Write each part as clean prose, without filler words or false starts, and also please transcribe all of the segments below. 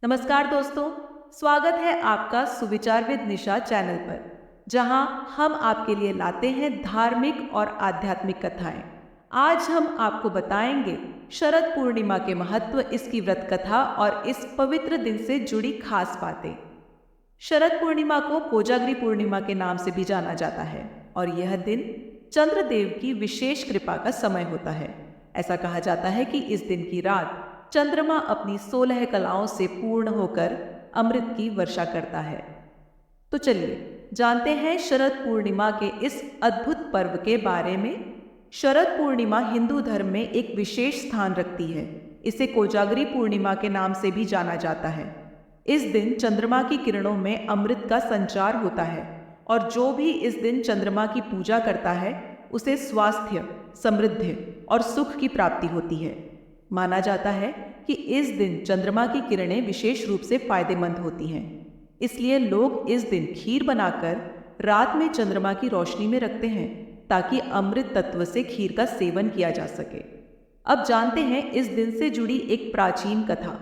नमस्कार दोस्तों, स्वागत है आपका सुविचार विद निशा चैनल पर, जहां हम आपके लिए लाते हैं धार्मिक और आध्यात्मिक कथाएं। आज हम आपको बताएंगे शरद पूर्णिमा के महत्व, इसकी व्रत कथा और इस पवित्र दिन से जुड़ी खास बातें। शरद पूर्णिमा को कोजागरी पूर्णिमा के नाम से भी जाना जाता है और यह दिन चंद्रदेव की विशेष कृपा का समय होता है। ऐसा कहा जाता है कि इस दिन की रात चंद्रमा अपनी 16 कलाओं से पूर्ण होकर अमृत की वर्षा करता है। तो चलिए जानते हैं शरद पूर्णिमा के इस अद्भुत पर्व के बारे में। शरद पूर्णिमा हिंदू धर्म में एक विशेष स्थान रखती है। इसे कोजागरी पूर्णिमा के नाम से भी जाना जाता है। इस दिन चंद्रमा की किरणों में अमृत का संचार होता है और जो भी इस दिन चंद्रमा की पूजा करता है उसे स्वास्थ्य, समृद्धि और सुख की प्राप्ति होती है। माना जाता है कि इस दिन चंद्रमा की किरणें विशेष रूप से फायदेमंद होती हैं। इसलिए लोग इस दिन खीर बनाकर रात में चंद्रमा की रोशनी में रखते हैं ताकि अमृत तत्व से खीर का सेवन किया जा सके। अब जानते हैं इस दिन से जुड़ी एक प्राचीन कथा।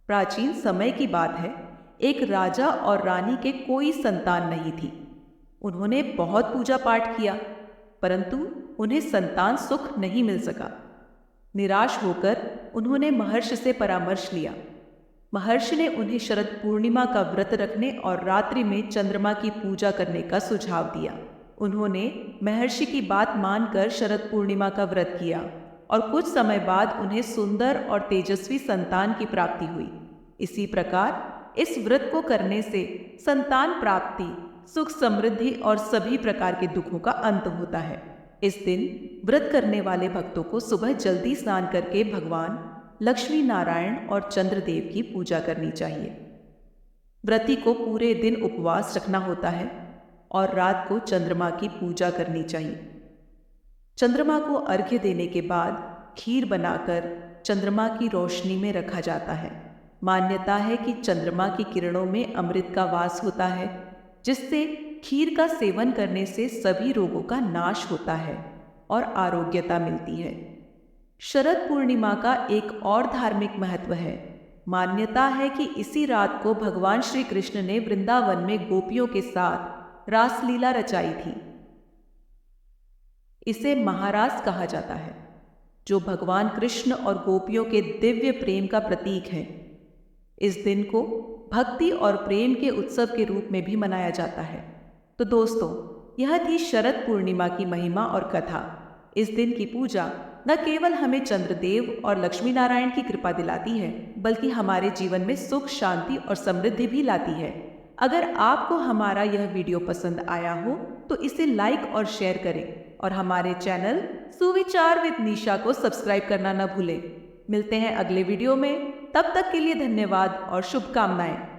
प्राचीन समय की बात है, एक राजा और रानी के कोई संतान नहीं थी। उन्होंने बहुत पूजा पाठ किया, परंतु उन्हें संतान सुख नहीं मिल सका। निराश होकर उन्होंने महर्षि से परामर्श लिया। महर्षि ने उन्हें शरद पूर्णिमा का व्रत रखने और रात्रि में चंद्रमा की पूजा करने का सुझाव दिया। उन्होंने महर्षि की बात मानकर शरद पूर्णिमा का व्रत किया और कुछ समय बाद उन्हें सुंदर और तेजस्वी संतान की प्राप्ति हुई। इसी प्रकार इस व्रत को करने से संतान प्राप्ति, सुख, समृद्धि और सभी प्रकार के दुखों का अंत होता है। इस दिन व्रत करने वाले भक्तों को सुबह जल्दी स्नान करके भगवान लक्ष्मी नारायण और चंद्रदेव की पूजा करनी चाहिए। व्रती को पूरे दिन उपवास रखना होता है और रात को चंद्रमा की पूजा करनी चाहिए। चंद्रमा को अर्घ्य देने के बाद खीर बनाकर चंद्रमा की रोशनी में रखा जाता है। मान्यता है कि चंद्रमा की किरणों में अमृत का वास होता है, जिससे खीर का सेवन करने से सभी रोगों का नाश होता है और आरोग्यता मिलती है। शरद पूर्णिमा का एक और धार्मिक महत्व है। मान्यता है कि इसी रात को भगवान श्री कृष्ण ने वृंदावन में गोपियों के साथ रासलीला रचाई थी। इसे महारास कहा जाता है, जो भगवान कृष्ण और गोपियों के दिव्य प्रेम का प्रतीक है। इस दिन को भक्ति और प्रेम के उत्सव के रूप में भी मनाया जाता है। तो दोस्तों, यह थी शरद पूर्णिमा की महिमा और कथा। इस दिन की पूजा न केवल हमें चंद्रदेव और लक्ष्मी नारायण की कृपा दिलाती है, बल्कि हमारे जीवन में सुख, शांति और समृद्धि भी लाती है। अगर आपको हमारा यह वीडियो पसंद आया हो तो इसे लाइक और शेयर करें और हमारे चैनल सुविचार विद निशा को सब्सक्राइब करना न भूलें। मिलते हैं अगले वीडियो में, तब तक के लिए धन्यवाद और शुभकामनाएं।